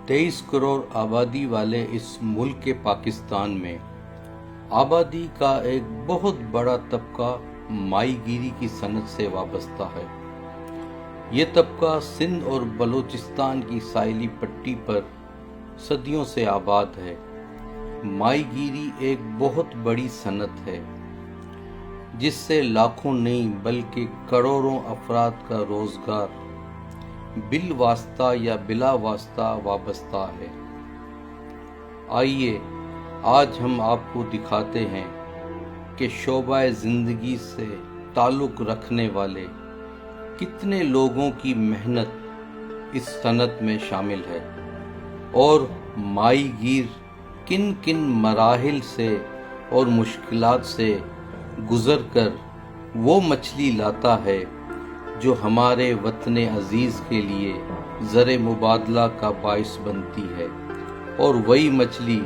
23 करोड़ आबादी वाले इस मुल्क पाकिस्तान में आबादी का एक बहुत बड़ा तबका माहीगीरी की सनत से वाबस्ता है। ये तबका सिंध और बलूचिस्तान की साहिली पट्टी पर सदियों से आबाद है। माहीगीरी एक बहुत बड़ी सनत है जिससे लाखों नहीं बल्कि करोड़ों अफराद का रोज़गार बिल वास्ता या बिला वास्ता वाबस्ता है। आइए आज हम आपको दिखाते हैं कि शोबाए ज़िंदगी से ताल्लुक़ रखने वाले कितने लोगों की मेहनत इस सनत में शामिल है और माहीगीर किन किन मराहिल से और मुश्किलात से गुज़र कर वो मछली लाता है जो हमारे वतन अज़ीज़ के लिए ज़र मुबादला का बाइस बनती है, और वही मछली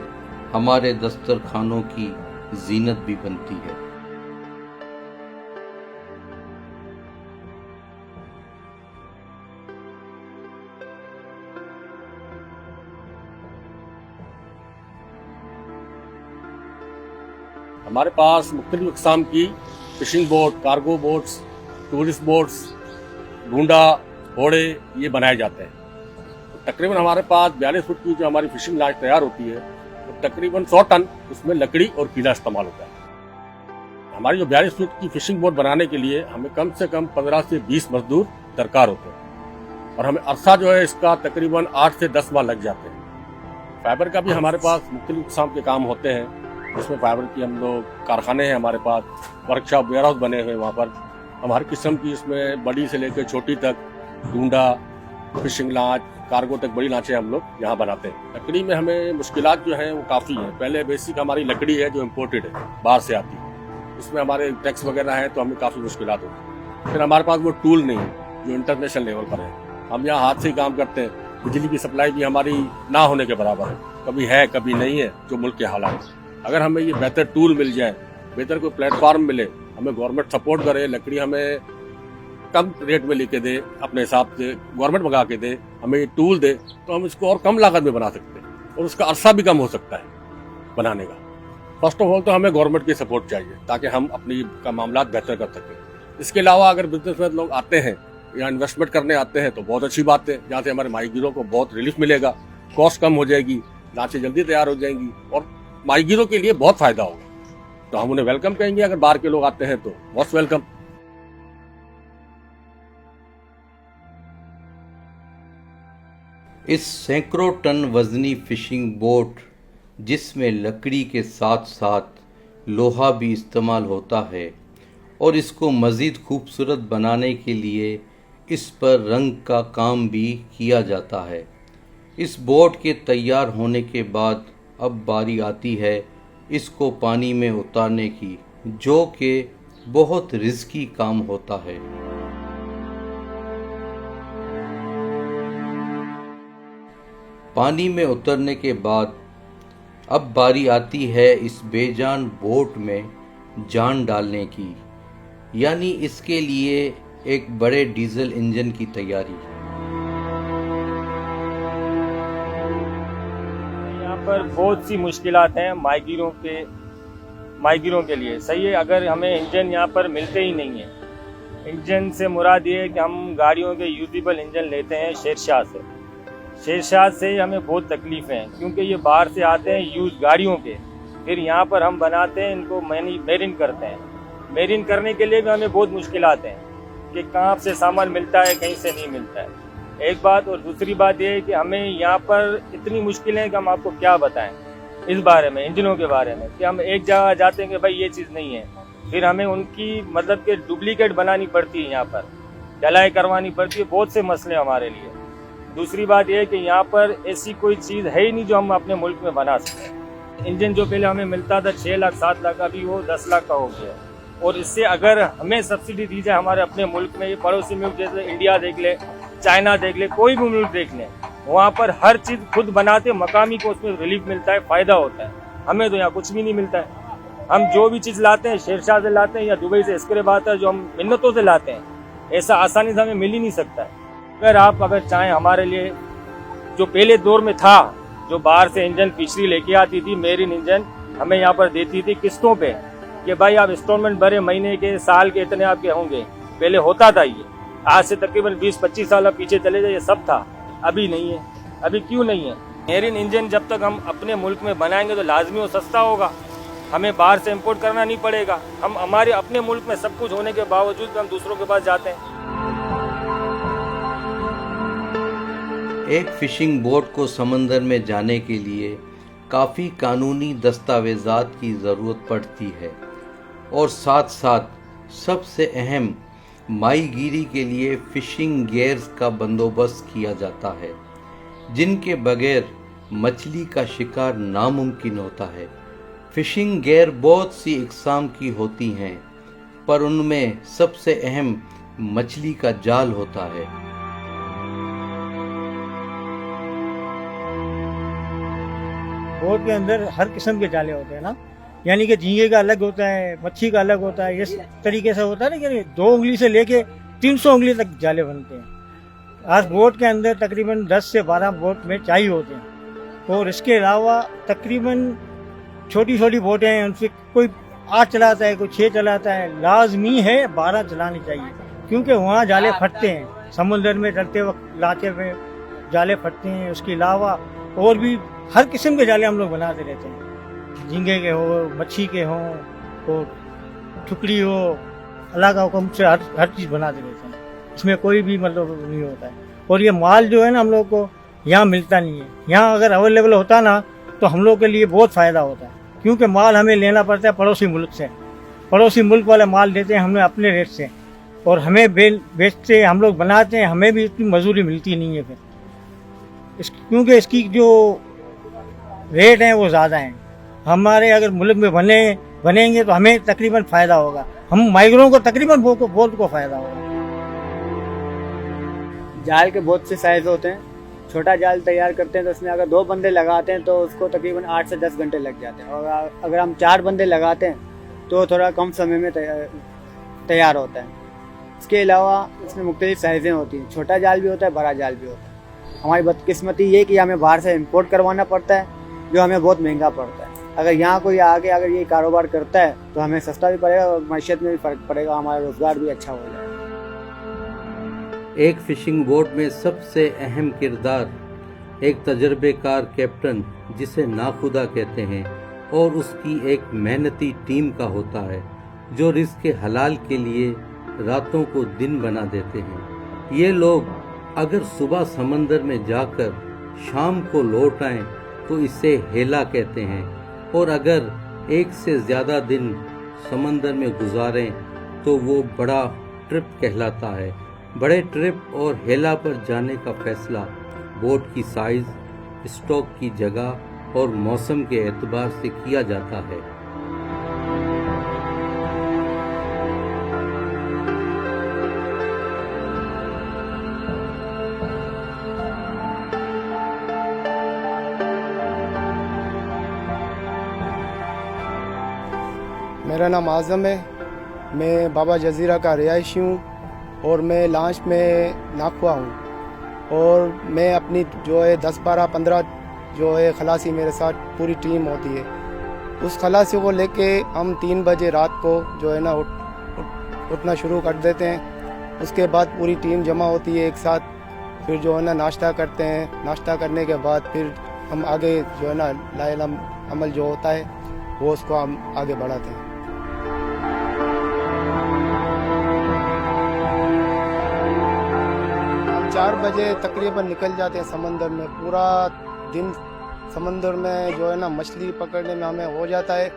हमारे दस्तरखानों की ज़ीनत भी बनती है। हमारे पास मुख्तलिफ अक़साम की fishing boat, cargo boats, tourist boats, ढूंढा, घोड़े ये बनाए जाते हैं। तो तकरीबन हमारे पास 42 फुट की जो हमारी फिशिंग लाइट तैयार होती है तो तकरीबन 100 टन उसमें लकड़ी और कीला इस्तेमाल होता है। हमारी जो 42 फुट की फिशिंग बोट बनाने के लिए हमें कम से कम 15 से 20 मजदूर दरकार होते हैं और हमें अरसा जो है इसका तकरीबन 8 से 10 माह लग जाते हैं। फाइबर का भी हमारे पास मुख्तलिफ किस्म के काम होते हैं, जिसमें फाइबर की हम लोग कारखाने हैं, हमारे पास वर्कशॉप वेयर हाउस बने हुए, वहाँ पर हम हर किस्म की इसमें बड़ी से लेकर छोटी तक ढूंढा, फिशिंग लांच, कार्गो तक बड़ी लांचें हम लोग यहाँ बनाते हैं। लकड़ी में हमें मुश्किलात जो हैं वो काफ़ी हैं। पहले बेसिक हमारी लकड़ी है जो इम्पोर्टेड है, बाहर से आती है, उसमें हमारे टैक्स वगैरह है तो हमें काफ़ी मुश्किलात होती है। फिर हमारे पास वो टूल नहीं जो इंटरनेशनल लेवल पर है, हम यहाँ हाथ से ही काम करते हैं। बिजली की सप्लाई भी हमारी ना होने के बराबर है, कभी नहीं है, जो मुल्क के हालात। अगर हमें ये बेहतर टूल मिल जाए, बेहतर कोई प्लेटफार्म मिले, हमें गवर्नमेंट सपोर्ट करे, लकड़ी हमें कम रेट में लेके दे, अपने हिसाब से गवर्नमेंट मंगा के दे, हमें ये टूल दे तो हम इसको और कम लागत में बना सकते हैं और उसका अरसा भी कम हो सकता है बनाने का। फर्स्ट ऑफ ऑल तो हमें गवर्नमेंट की सपोर्ट चाहिए ताकि हम अपनी का मामला बेहतर कर सकें। इसके अलावा अगर बिजनेसमैन लोग आते हैं या इन्वेस्टमेंट करने आते हैं तो बहुत अच्छी बात है, जहाँ से हमारे माहीगीरों को बहुत रिलीफ मिलेगा, कॉस्ट कम हो जाएगी, लांचें जल्दी तैयार हो जाएंगी और माहीगीरों के लिए बहुत फायदा होगा। तो हम उन्हें वेलकम कहेंगे। अगर बाहर के लोग आते हैं तो मोस्ट वेलकम। इस सैकड़ों टन वजनी फिशिंग बोट जिसमें लकड़ी के साथ साथ लोहा भी इस्तेमाल होता है और इसको मज़ीद खूबसूरत बनाने के लिए इस पर रंग का काम भी किया जाता है। इस बोट के तैयार होने के बाद अब बारी आती है इसको पानी में उतारने की, जो कि बहुत रिस्की काम होता है। पानी में उतरने के बाद अब बारी आती है इस बेजान बोट में जान डालने की, यानी इसके लिए एक बड़े डीजल इंजन की तैयारी। पर बहुत सी मुश्किलात हैं माहीगीरों के लिए। सही है, अगर हमें इंजन यहाँ पर मिलते ही नहीं है। इंजन से मुराद ये है कि हम गाड़ियों के यूजेबल इंजन लेते हैं शेरशाह से हमें बहुत तकलीफ़ हैं, क्योंकि ये बाहर से आते हैं यूज गाड़ियों के, फिर यहाँ पर हम बनाते हैं, इनको मेरिन करते हैं। मेरिन करने के लिए भी हमें बहुत मुश्किलात हैं कि कहाँ से सामान मिलता है, कहीं से नहीं मिलता है, एक बात। और दूसरी बात ये है कि हमें यहाँ पर इतनी मुश्किलें हैं कि हम आपको क्या बताएं इस बारे में, इंजनों के बारे में, कि हम एक जगह जाते हैं कि भाई ये चीज़ नहीं है, फिर हमें उनकी मतलब कि डुप्लीकेट बनानी पड़ती है, यहाँ पर ढलाई करवानी पड़ती है, बहुत से मसले हमारे लिए। दूसरी बात यह है कि यहाँ पर ऐसी कोई चीज़ है ही नहीं जो हम अपने मुल्क में बना सकें। इंजन जो पहले हमें मिलता था 6 लाख 7 लाख, अभी वो 10 लाख का हो गया। और इससे अगर हमें सब्सिडी दी जाए हमारे अपने मुल्क में, ये पड़ोसी मुल्क जैसे इंडिया देख ले, चाइना देख ले, कोई भी मुल्क देख ले, वहाँ पर हर चीज़ खुद बनाते, मकामी को उसमें रिलीफ मिलता है, फ़ायदा होता है। हमें तो यहाँ कुछ भी नहीं मिलता है। हम जो भी चीज़ लाते हैं शेरशाह से लाते हैं या दुबई से, इसके बात है जो हम मिन्नतों से लाते हैं, ऐसा आसानी से हमें मिल ही नहीं सकता है। अगर चाहें हमारे लिए जो पहले दौर में था, जो बाहर से इंजन फिशरी लेके आती थी, मेरिन इंजन हमें यहाँ पर देती थी किस्तों पे कि भाई आप इंस्टॉलमेंट भरे, महीने के, साल के इतने आपके होंगे। पहले होता था ये, आज से तकरीबन 20-25 साल पीछे चले जाए, ये सब था। अभी नहीं है। अभी क्यों नहीं है? मेरिन इंजन जब तक हम अपने मुल्क में बनाएंगे तो लाजमी वो सस्ता होगा, हमें बाहर से इंपोर्ट करना नहीं पड़ेगा। हम हमारे अपने मुल्क में सब कुछ होने के बावजूद हम दूसरों के पास जाते हैं। एक फिशिंग बोट को समंदर में जाने के लिए काफ़ी कानूनी दस्तावेज़ात की ज़रूरत पड़ती है और साथ साथ सबसे अहम माहीगीरी के लिए फिशिंग गियर्स का बंदोबस्त किया जाता है, जिनके बगैर मछली का शिकार नामुमकिन होता है। फिशिंग गियर बहुत सी इकसाम की होती हैं, पर उनमें सबसे अहम मछली का जाल होता है। बोट के अंदर हर किस्म के जाले होते हैं ना, यानी कि झींगे का अलग होता है, मच्छी का अलग होता है। इस तरीके से होता है ना कि 2 उंगली से लेके 300 उंगली तक जाले बनते हैं। आज बोट के अंदर तकरीबन 10 से 12 बोट में चाहिए होते हैं। और इसके अलावा तकरीबन छोटी छोटी बोटें हैं, उनसे कोई 8 चलाता है, कोई 6 चलाता है। लाजमी है 12 चलानी चाहिए, क्योंकि वहाँ जाले फटते हैं। समुद्र में चलते वक्त लाते हुए जाले फटते हैं। उसके अलावा और भी हर किस्म के जाले हम लोग बनाते रहते हैं, झींगे के हो, मच्छी के हों, तो ठुकड़ी हो, अल्लाह का हुक्म से हर चीज़ बनाते रहते हैं। इसमें कोई भी मतलब नहीं होता है। और ये माल जो है ना, हम लोग को यहाँ मिलता नहीं है। यहाँ अगर अवेलेबल होता ना तो हम लोग के लिए बहुत फ़ायदा होता है, क्योंकि माल हमें लेना पड़ता है पड़ोसी मुल्क से। पड़ोसी मुल्क वाले माल देते हैं हमें अपने रेट से, और हमें बेचते हम लोग बनाते हैं, हमें भी इतनी मजदूरी मिलती नहीं है फिर क्योंकि इसकी जो रेट हैं वो ज़्यादा हैं। हमारे अगर मुल्क में बनेंगे तो हमें तकरीबन फ़ायदा होगा, हम माइग्रों को तकरीबन बहुत को फ़ायदा होगा। जाल के बहुत से साइज़ होते हैं। छोटा जाल तैयार करते हैं तो उसमें अगर 2 बंदे लगाते हैं तो उसको तकरीबन 8 से 10 घंटे लग जाते हैं, और अगर हम 4 बंदे लगाते हैं तो थोड़ा कम समय में तैयार होता है। इसके अलावा इसमें मुख्तलिफ साइज़ें होती हैं, छोटा जाल भी होता है, बड़ा जाल भी होता है। हमारी बदकिस्मती ये कि हमें बाहर से इंपोर्ट करवाना पड़ता है, जो हमें बहुत महंगा पड़ता है। अगर यहाँ कोई आके अगर ये कारोबार करता है तो हमें सस्ता भी पड़ेगा और मैशियत में भी फ़र्क पड़ेगा, हमारा रोज़गार भी अच्छा हो जाएगा। एक फिशिंग बोट में सबसे अहम किरदार एक तजर्बेकार कैप्टन, जिसे नाखुदा कहते हैं, और उसकी एक मेहनती टीम का होता है, जो रिस्क के हलाल के लिए रातों को दिन बना देते हैं। ये लोग अगर सुबह समंदर में जाकर शाम को लौट आएं तो इसे हेला कहते हैं, और अगर 1 से ज़्यादा दिन समंदर में गुजारें तो वो बड़ा ट्रिप कहलाता है। बड़े ट्रिप और हेला पर जाने का फैसला बोट की साइज़, स्टॉक की जगह और मौसम के एतबार से किया जाता है। मेरा नाम आज़म है, मैं बाबा जज़ीरा का रिहायशी हूँ और मैं लॉन्च में नाखुआ हूँ। और मैं अपनी जो है 10, 12, 15 जो है खलासी मेरे साथ पूरी टीम होती है। उस खलासी को लेके हम 3 बजे रात को जो है ना उठना शुरू कर देते हैं। उसके बाद पूरी टीम जमा होती है एक साथ, फिर जो है ना नाश्ता करते हैं। नाश्ता करने के बाद फिर हम आगे जो है ना लाइल अमल जो होता है वो उसको हम आगे बढ़ाते हैं। 4 बजे तकरीबन निकल जाते हैं समंदर में। पूरा दिन समंदर में जो है ना मछली पकड़ने में हमें हो जाता है।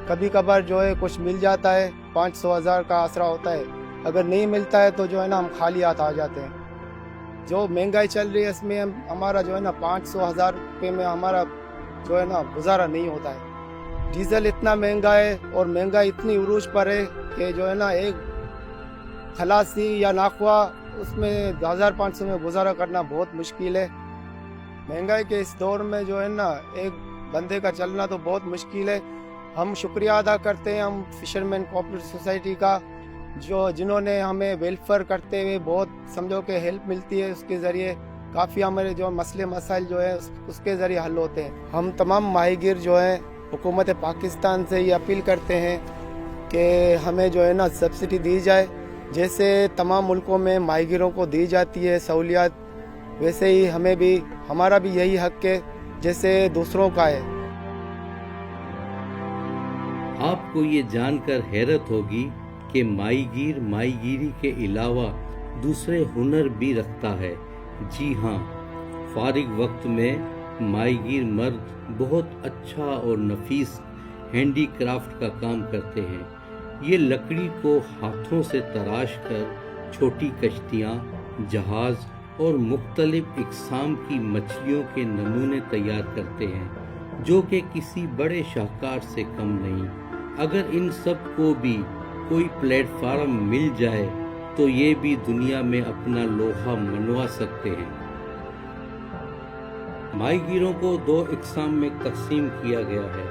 कभी कभार जो है कुछ मिल जाता है, 500-1000 का आसरा होता है। अगर नहीं मिलता है तो जो है ना हम खाली हाथ आ जाते हैं। जो महंगाई चल रही है इसमें हमारा जो है ना 500-1000 रुपये में हमारा जो है ना गुजारा नहीं होता है। डीजल इतना महंगा है और महंगाई इतनी उरूज पर है कि जो है ना एक खलासी या नाखवा उसमें 1500 में गुजारा करना बहुत मुश्किल है। महंगाई के इस दौर में जो है ना एक बंदे का चलना तो बहुत मुश्किल है। हम शुक्रिया अदा करते हैं हम फिशरमैन कोऑपरेटिव सोसाइटी का, जो जिन्होंने हमें वेलफेयर करते हुए बहुत समझो कि हेल्प मिलती है उसके ज़रिए। काफ़ी हमारे जो मसले मसाइल जो है उसके ज़रिए हल होते हैं। हम तमाम माहीगीर जो हैं हुकूमत पाकिस्तान से ये अपील करते हैं कि हमें जो है ना सब्सिडी दी जाए, जैसे तमाम मुल्कों में माहीगीरों को दी जाती है सहूलियात, वैसे ही हमें भी, हमारा भी यही हक है जैसे दूसरों का है। आपको ये जानकर हैरत होगी कि माहीगीर माहीगीरी के अलावा दूसरे हुनर भी रखता है। जी हाँ, फारिग वक्त में माहीगीर मर्द बहुत अच्छा और नफीस हैंडी क्राफ्ट का काम करते हैं। ये लकड़ी को हाथों से तराश कर छोटी कश्तियाँ, जहाज और मुख्तलिफ इक़साम की मछलियों के नमूने तैयार करते हैं, जो कि किसी बड़े शाहकार से कम नहीं। अगर इन सब को भी कोई प्लेटफार्म मिल जाए तो ये भी दुनिया में अपना लोहा मनवा सकते हैं। माहीगीरों को 2 इक़साम में तकसीम किया गया है।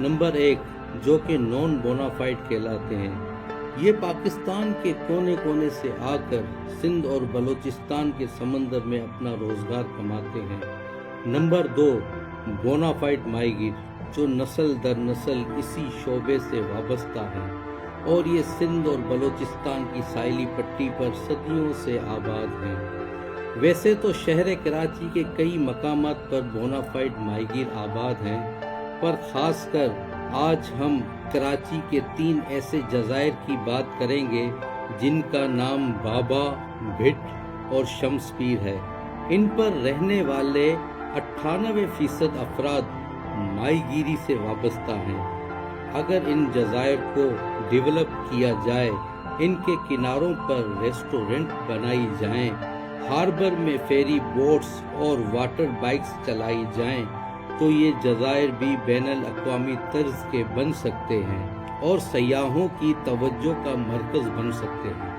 नंबर 1, जो कि नॉन बोनाफाइड कहलाते हैं। ये पाकिस्तान के कोने कोने से आकर सिंध और बलूचिस्तान के समंदर में अपना रोजगार कमाते हैं। नंबर 2, बोनाफाइड माहीगीर, जो नस्ल दर नस्ल इसी शोबे से वाबस्ता हैं और ये सिंध और बलूचिस्तान की साहिली पट्टी पर सदियों से आबाद हैं। वैसे तो शहर कराची के कई मकामात पर बोनाफाइड माहीगीर आबाद हैं, पर खासकर आज हम कराची के 3 ऐसे जज़ायर की बात करेंगे जिनका नाम बाबा, भिट और शम्सपीर है। इन पर रहने वाले 98% अफराद माहीगीरी से वाबस्ता हैं। अगर इन जज़ायर को डेवलप किया जाए, इनके किनारों पर रेस्टोरेंट बनाई जाएं, हार्बर में फेरी बोट्स और वाटर बाइक्स चलाई जाएं, तो ये जज़ायर भी बैनुल अक़वामी तर्ज के बन सकते हैं और सयाहों की तवज्जो का मरकज़ बन सकते हैं।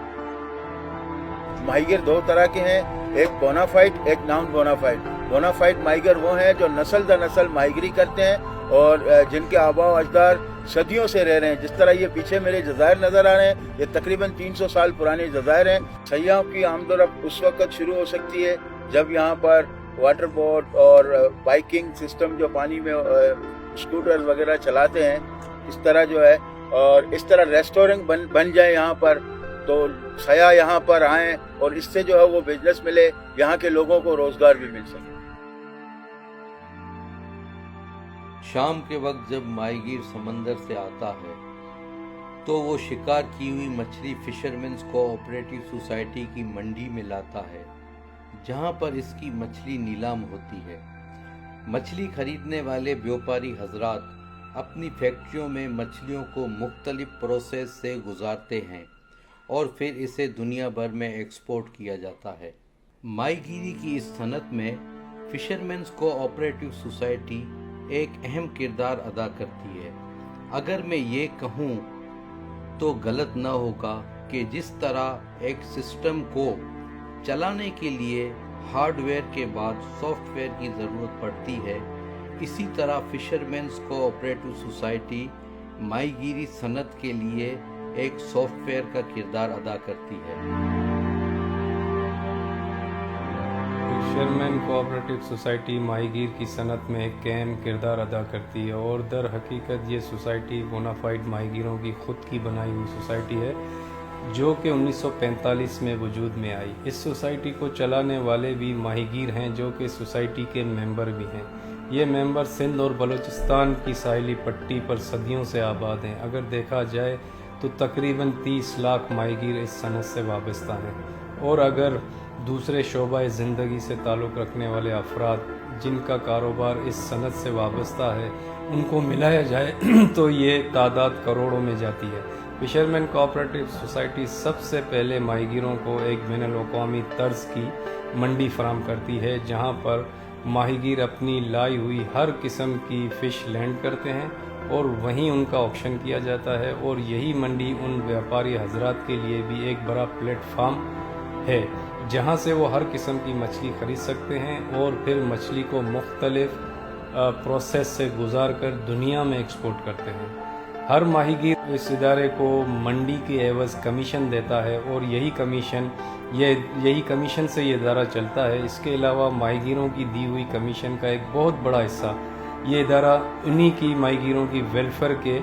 माहीगीर 2 तरह के हैं, एक बोनाफाइड, एक नॉन बोनाफाइड। बोनाफाइड माहीगीर वो हैं जो नस्ल दर नस्ल माहीगीरी करते हैं और जिनके आबा अजदार सदियों से रह रहे हैं। जिस तरह ये पीछे मेरे जज़ायर नज़र आ रहे हैं, ये तकरीबन 300 साल पुराने जज़ायर हैं। सयाहों की आमदोरफ्त उस वक्त शुरू हो सकती है जब यहाँ पर वाटर बोट और बाइकिंग सिस्टम, जो पानी में स्कूटर वगैरह चलाते हैं, इस तरह जो है, और इस तरह रेस्टोरेंट बन जाए यहाँ पर, तो सयाह यहाँ पर आएँ और इससे जो है वो बिजनेस मिले, यहाँ के लोगों को रोजगार भी मिल सके। शाम के वक्त जब माहीगीर समंदर से आता है तो वो शिकार की हुई मछली फिशरमैन्स कोऑपरेटिव सोसाइटी की मंडी में लाता है, जहां पर इसकी मछली नीलाम होती है। मछली खरीदने वाले व्यापारी हजरात अपनी फैक्ट्रियों में मछलियों को मुख्तलिफ प्रोसेस से गुजारते हैं और फिर इसे दुनिया भर में एक्सपोर्ट किया जाता है। माहीगीरी की इस सनत में फिशरमैन्स कोऑपरेटिव सोसाइटी एक अहम किरदार अदा करती है। अगर मैं ये कहूँ तो गलत न होगा कि जिस तरह एक सिस्टम को चलाने के लिए हार्डवेयर के बाद सॉफ्टवेयर की ज़रूरत पड़ती है, इसी तरह फिशरमैन्स कोऑपरेटिव सोसाइटी माहीगीरी सनत के लिए एक सॉफ्टवेयर का किरदार अदा करती है। फिशरमैन कोऑपरेटिव सोसाइटी माहीगीर की सनत में एक अहम किरदार अदा करती है और दर हकीकत ये सोसाइटी बोनाफाइड माहीगीरों की ख़ुद की बनाई हुई सोसाइटी है, जो कि 1945 में वजूद में आई। इस सोसाइटी को चलाने वाले भी माहीगीर हैं, जो कि सोसाइटी के मेंबर भी हैं। ये मेंबर सिंध और बलूचिस्तान की साहिली पट्टी पर सदियों से आबाद हैं। अगर देखा जाए तो तकरीबन 30 लाख माहीगीर इस सनत से वाबस्ता हैं। और अगर दूसरे शोबा ज़िंदगी से ताल्लुक़ रखने वाले अफराद जिनका कारोबार इस सनत से वाबस्ता है, उनको मिलाया जाए तो ये तादाद करोड़ों में जाती है। फिशरमैन कोऑपरेटिव सोसाइटी सबसे पहले माहीगीरों को एक बैनुल अक़वामी तर्ज की मंडी फराहम करती है, जहाँ पर माहीगीर अपनी लाई हुई हर किस्म की फ़िश लैंड करते हैं और वहीं उनका ऑक्शन किया जाता है। और यही मंडी उन व्यापारी हजरात के लिए भी एक बड़ा प्लेटफार्म है, जहां से वो हर किस्म की मछली ख़रीद सकते हैं और फिर मछली को मुख्तलिफ प्रोसेस से गुजार कर दुनिया में एक्सपोर्ट करते हैं। हर माहीगीर इस इदारे को मंडी के एवज़ कमीशन देता है और यही कमीशन से ये इदारा चलता है। इसके अलावा माहीगीरों की दी हुई कमीशन का एक बहुत बड़ा हिस्सा ये इदारा उन्हीं की माहीगीरों की वेलफेयर के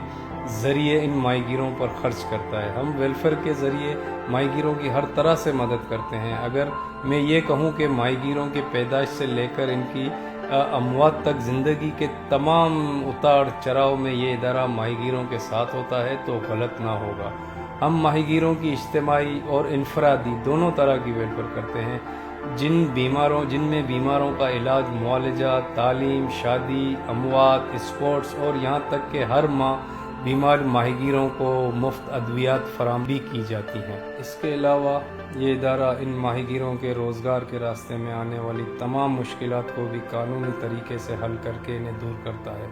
ज़रिए इन माहीगीरों पर खर्च करता है। हम वेलफेयर के ज़रिए माहीगीरों की हर तरह से मदद करते हैं। अगर मैं ये कहूँ कि माहीगीरों के पैदाइश से लेकर इनकी अमवात तक ज़िंदगी के तमाम उतार चढ़ाव में ये इदारा माहीगीरों के साथ होता है तो गलत ना होगा। हम माहीगीरों की इज्तिमाई और इनफरादी दोनों तरह की वेलफेयर करते हैं। जिनमें बीमारों का इलाज, मुआलजा, तालीम, शादी, अमवात, स्पोर्ट्स और यहाँ तक कि हर माह बीमार माहीगीरों को मुफ्त अद्वियात फराहम भी की जाती हैं। इसके अलावा ये इदारा इन माहीगीरों के रोज़गार के रास्ते में आने वाली तमाम मुश्किलात को भी कानूनी तरीके से हल करके इन्हें दूर करता है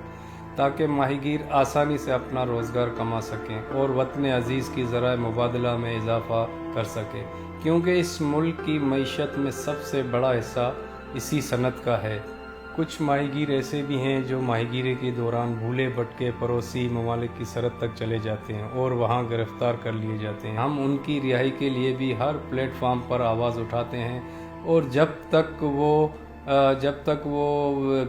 ताकि माहीगीर आसानी से अपना रोज़गार कमा सकें और वतन अज़ीज़ की ज़राए मुबादला में इजाफ़ा कर सकें, क्योंकि इस मुल्क की मईशत में सबसे बड़ा हिस्सा इसी सनत का है। कुछ माहीगीर ऐसे भी हैं जो माहीगीरी के दौरान भूले भटके पड़ोसी ममालिक की सरहद तक चले जाते हैं और वहाँ गिरफ्तार कर लिए जाते हैं। हम उनकी रिहाई के लिए भी हर प्लेटफार्म पर आवाज़ उठाते हैं और जब तक वो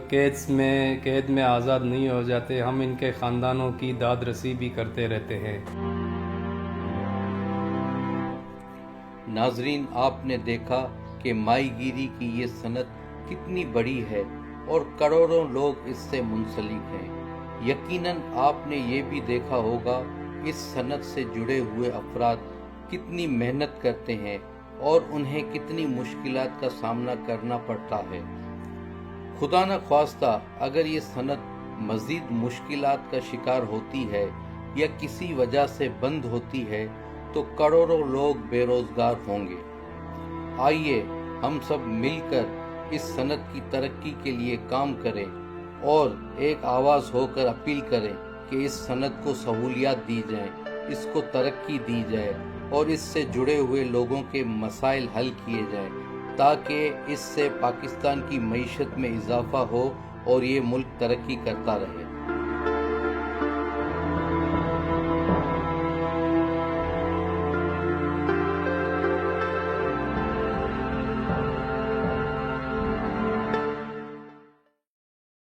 कैद में आज़ाद नहीं हो जाते, हम इनके ख़ानदानों की दाद रसी भी करते रहते हैं। नाजरीन, आपने देखा कि माहीगीरी की ये सनत कितनी बड़ी है और करोड़ों लोग इससे मुंसलिक हैं। यकीनन आपने ये भी देखा होगा इस सनत से जुड़े हुए अफराद कितनी मेहनत करते हैं और उन्हें कितनी मुश्किलात का सामना करना पड़ता है। खुदा न ख्वास्ता अगर ये सनत मज़ीद मुश्किलात का शिकार होती है या किसी वजह से बंद होती है तो करोड़ों लोग बेरोजगार होंगे। आइए हम सब मिलकर इस सनत की तरक्की के लिए काम करें और एक आवाज़ होकर अपील करें कि इस सनत को सहूलियात दी जाए, इसको तरक्की दी जाए और इससे जुड़े हुए लोगों के मसाइल हल किए जाएं ताकि इससे पाकिस्तान की मईशत में इजाफा हो और ये मुल्क तरक्की करता रहे।